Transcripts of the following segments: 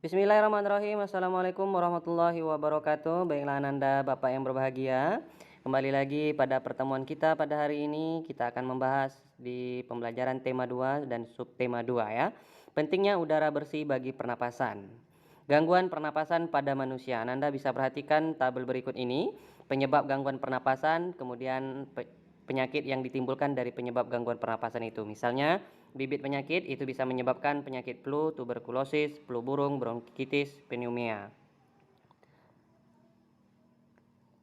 Bismillahirrahmanirrahim. Assalamualaikum warahmatullahi wabarakatuh. Baiklah Ananda Bapak yang berbahagia, kembali lagi pada pertemuan kita pada hari ini. Kita akan membahas di pembelajaran tema 2 dan subtema 2 ya. Pentingnya udara bersih bagi pernapasan. Gangguan pernapasan pada manusia. Ananda bisa perhatikan tabel berikut ini. Penyebab gangguan pernapasan, kemudian penyakit yang ditimbulkan dari penyebab gangguan pernapasan itu. Misalnya, bibit penyakit itu bisa menyebabkan penyakit flu, tuberkulosis, flu burung, bronkitis, pneumonia.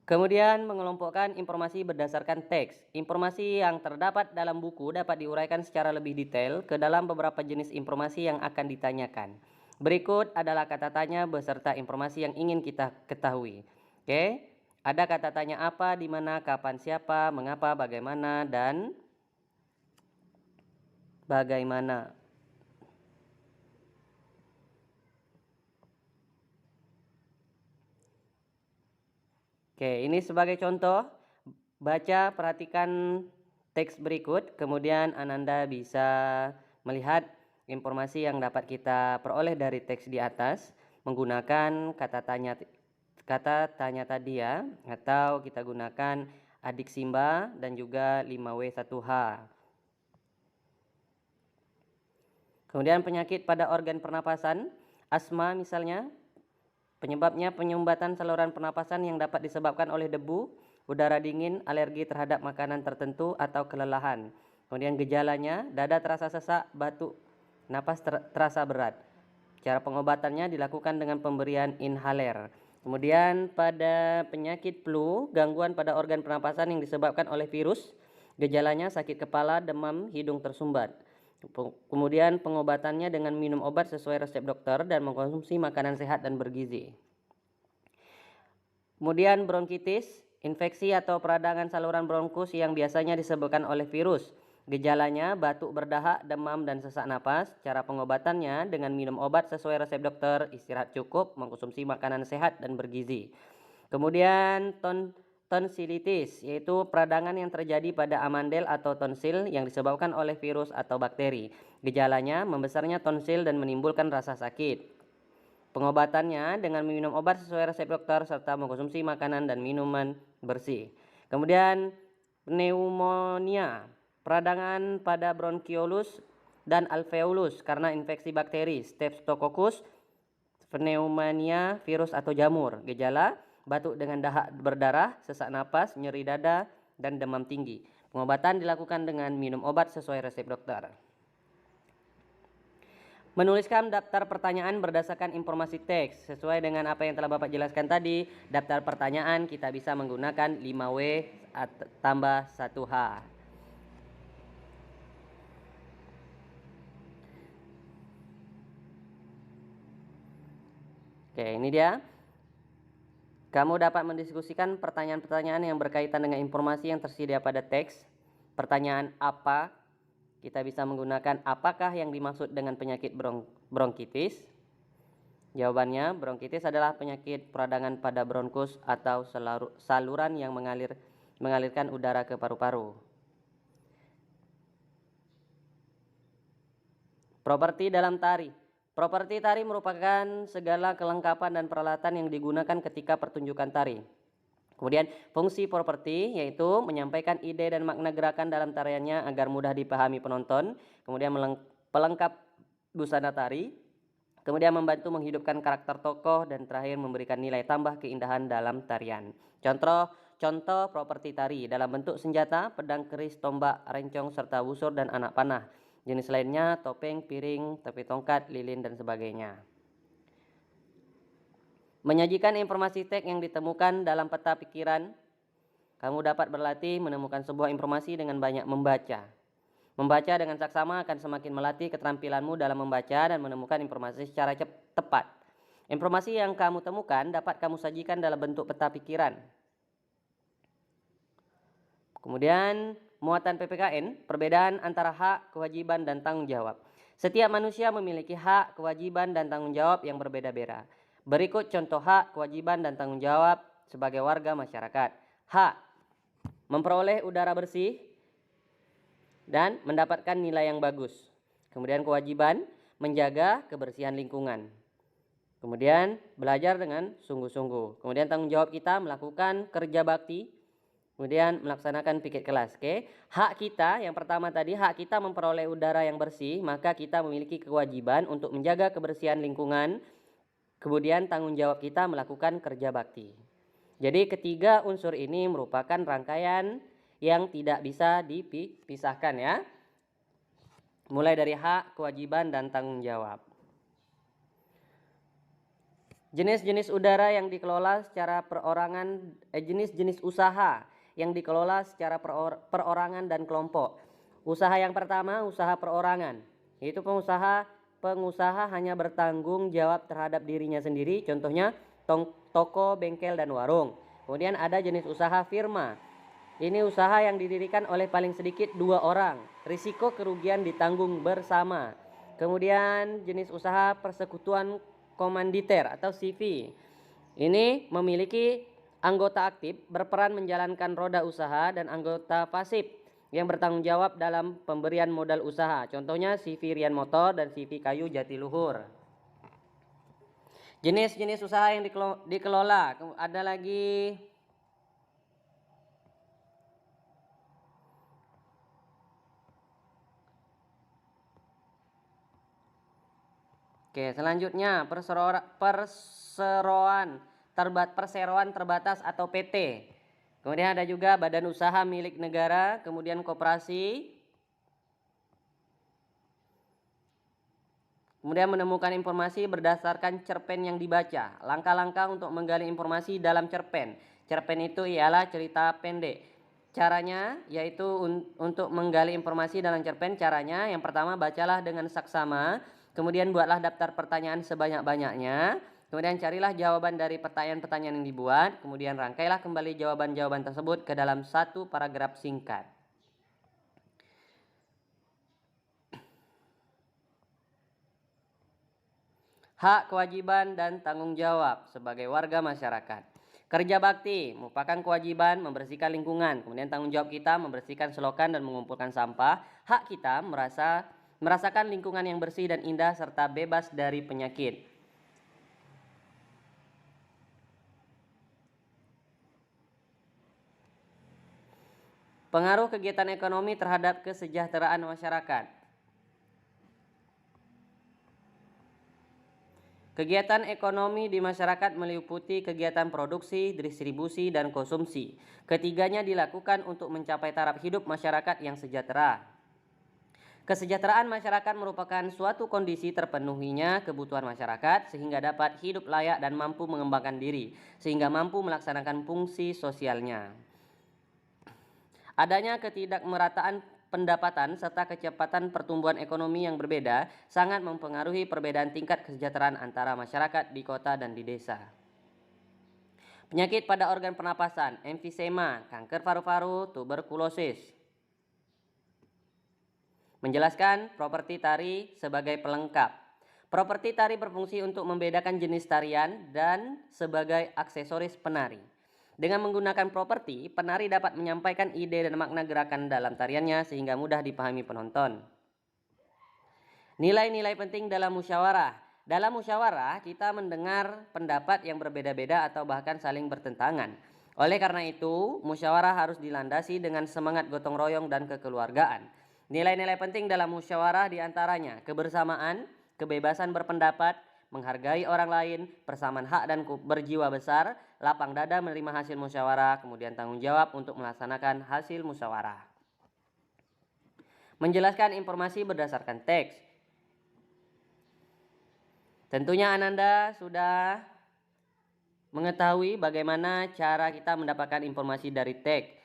Kemudian mengelompokkan informasi berdasarkan teks. Informasi yang terdapat dalam buku dapat diuraikan secara lebih detail ke dalam beberapa jenis informasi yang akan ditanyakan. Berikut adalah kata tanya beserta informasi yang ingin kita ketahui. Oke, ada kata tanya apa, di mana, kapan, siapa, mengapa, bagaimana, dan bagaimana. Oke, ini sebagai contoh, baca, perhatikan teks berikut, kemudian Ananda bisa melihat informasi yang dapat kita peroleh dari teks di atas menggunakan kata tanya tadi ya, atau kita gunakan adik Simba dan juga 5W1H. Kemudian penyakit pada organ pernapasan, asma misalnya, penyebabnya penyumbatan saluran pernapasan yang dapat disebabkan oleh debu, udara dingin, alergi terhadap makanan tertentu, atau kelelahan. Kemudian gejalanya, dada terasa sesak, batuk, napas terasa berat. Cara pengobatannya dilakukan dengan pemberian inhaler. Kemudian pada penyakit flu, gangguan pada organ pernapasan yang disebabkan oleh virus, gejalanya sakit kepala, demam, hidung tersumbat. Kemudian pengobatannya dengan minum obat sesuai resep dokter dan mengkonsumsi makanan sehat dan bergizi. Kemudian bronkitis, infeksi atau peradangan saluran bronkus yang biasanya disebabkan oleh virus. Gejalanya batuk berdahak, demam, dan sesak napas. Cara pengobatannya dengan minum obat sesuai resep dokter, istirahat cukup, mengkonsumsi makanan sehat dan bergizi. Kemudian tonsilitis, yaitu peradangan yang terjadi pada amandel atau tonsil yang disebabkan oleh virus atau bakteri. Gejalanya membesarnya tonsil dan menimbulkan rasa sakit. Pengobatannya dengan minum obat sesuai resep dokter serta mengkonsumsi makanan dan minuman bersih. Kemudian pneumonia, peradangan pada bronkiolus dan alveolus karena infeksi bakteri, Streptococcus pneumonia, virus atau jamur. Gejala batuk dengan dahak berdarah, sesak napas, nyeri dada, dan demam tinggi. Pengobatan dilakukan dengan minum obat sesuai resep dokter. Menuliskan daftar pertanyaan berdasarkan informasi teks. Sesuai dengan apa yang telah Bapak jelaskan tadi, daftar pertanyaan kita bisa menggunakan 5W tambah 1H. Oke, ini dia. Kamu dapat mendiskusikan pertanyaan-pertanyaan yang berkaitan dengan informasi yang tersedia pada teks. Pertanyaan apa? Kita bisa menggunakan apakah yang dimaksud dengan penyakit bronkitis? Jawabannya, bronkitis adalah penyakit peradangan pada bronkus atau saluran yang mengalirkan udara ke paru-paru. Properti dalam tari. Properti tari merupakan segala kelengkapan dan peralatan yang digunakan ketika pertunjukan tari. Kemudian fungsi properti yaitu menyampaikan ide dan makna gerakan dalam tariannya agar mudah dipahami penonton. Kemudian pelengkap busana tari. Kemudian membantu menghidupkan karakter tokoh dan terakhir memberikan nilai tambah keindahan dalam tarian. Contoh properti tari dalam bentuk senjata, pedang keris, tombak, rencong, serta busur dan anak panah. Jenis lainnya topeng, piring, tepi tongkat, lilin, dan sebagainya. Menyajikan informasi teks yang ditemukan dalam peta pikiran. Kamu dapat berlatih menemukan sebuah informasi dengan banyak membaca. Membaca dengan saksama akan semakin melatih keterampilanmu dalam membaca dan menemukan informasi secara tepat. Informasi yang kamu temukan dapat kamu sajikan dalam bentuk peta pikiran. Kemudian muatan PPKN, perbedaan antara hak, kewajiban, dan tanggung jawab. Setiap manusia memiliki hak, kewajiban, dan tanggung jawab yang berbeda-beda. Berikut contoh hak, kewajiban, dan tanggung jawab sebagai warga masyarakat. Hak, memperoleh udara bersih dan mendapatkan nilai yang bagus. Kemudian kewajiban, menjaga kebersihan lingkungan. Kemudian belajar dengan sungguh-sungguh. Kemudian tanggung jawab kita melakukan kerja bakti. Kemudian melaksanakan piket kelas. Oke. Hak kita yang pertama tadi, hak kita memperoleh udara yang bersih, maka kita memiliki kewajiban untuk menjaga kebersihan lingkungan. Kemudian tanggung jawab kita melakukan kerja bakti. Jadi ketiga unsur ini merupakan rangkaian yang tidak bisa dipisahkan ya. Mulai dari hak, kewajiban, dan tanggung jawab. Jenis-jenis udara yang dikelola secara perorangan, jenis-jenis usaha yang dikelola secara perorangan dan kelompok. Usaha yang pertama, usaha perorangan. Yaitu pengusaha hanya bertanggung jawab terhadap dirinya sendiri, contohnya toko, bengkel, dan warung. Kemudian ada jenis usaha firma. Ini usaha yang didirikan oleh paling sedikit 2 orang. Risiko kerugian ditanggung bersama. Kemudian jenis usaha persekutuan komanditer atau CV. Ini memiliki anggota aktif berperan menjalankan roda usaha dan anggota pasif yang bertanggung jawab dalam pemberian modal usaha. Contohnya CV Rian Motor dan CV Kayu Jatiluhur. Jenis-jenis usaha yang dikelola. Ada lagi Oke, selanjutnya perseroan terbatas atau PT. Kemudian ada juga badan usaha milik negara, kemudian koperasi. Kemudian menemukan informasi berdasarkan cerpen yang dibaca. Langkah-langkah untuk menggali informasi dalam cerpen. Cerpen itu ialah cerita pendek. Caranya yaitu untuk menggali informasi dalam cerpen, caranya yang pertama bacalah dengan saksama. Kemudian buatlah daftar pertanyaan sebanyak-banyaknya. Kemudian carilah jawaban dari pertanyaan-pertanyaan yang dibuat. Kemudian rangkailah kembali jawaban-jawaban tersebut ke dalam satu paragraf singkat. Hak, kewajiban, dan tanggung jawab sebagai warga masyarakat. Kerja bakti merupakan kewajiban membersihkan lingkungan. Kemudian tanggung jawab kita membersihkan selokan dan mengumpulkan sampah. Hak kita merasakan lingkungan yang bersih dan indah serta bebas dari penyakit. Pengaruh kegiatan ekonomi terhadap kesejahteraan masyarakat. Kegiatan ekonomi di masyarakat meliputi kegiatan produksi, distribusi, dan konsumsi. Ketiganya dilakukan untuk mencapai taraf hidup masyarakat yang sejahtera. Kesejahteraan masyarakat merupakan suatu kondisi terpenuhinya kebutuhan masyarakat sehingga dapat hidup layak dan mampu mengembangkan diri, sehingga mampu melaksanakan fungsi sosialnya. Adanya ketidakmerataan pendapatan serta kecepatan pertumbuhan ekonomi yang berbeda sangat mempengaruhi perbedaan tingkat kesejahteraan antara masyarakat di kota dan di desa. Penyakit pada organ pernapasan, emfisema, kanker paru-paru, tuberkulosis. Menjelaskan properti tari sebagai pelengkap. Properti tari berfungsi untuk membedakan jenis tarian dan sebagai aksesoris penari. Dengan menggunakan properti, penari dapat menyampaikan ide dan makna gerakan dalam tariannya sehingga mudah dipahami penonton. Nilai-nilai penting dalam musyawarah. Dalam musyawarah, kita mendengar pendapat yang berbeda-beda atau bahkan saling bertentangan. Oleh karena itu, musyawarah harus dilandasi dengan semangat gotong royong dan kekeluargaan. Nilai-nilai penting dalam musyawarah diantaranya kebersamaan, kebebasan berpendapat, menghargai orang lain, persamaan hak dan berjiwa besar, lapang dada menerima hasil musyawarah, kemudian tanggung jawab untuk melaksanakan hasil musyawarah. Menjelaskan informasi berdasarkan teks. Tentunya Ananda sudah mengetahui bagaimana cara kita mendapatkan informasi dari teks.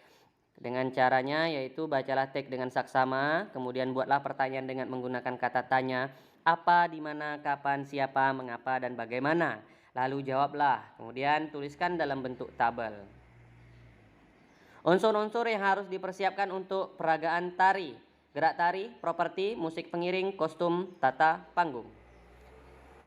Dengan caranya yaitu bacalah teks dengan saksama, kemudian buatlah pertanyaan dengan menggunakan kata tanya, apa, di mana, kapan, siapa, mengapa, dan bagaimana. Lalu jawablah, kemudian tuliskan dalam bentuk tabel. Unsur-unsur yang harus dipersiapkan untuk peragaan tari, gerak tari, properti, musik pengiring, kostum, tata panggung.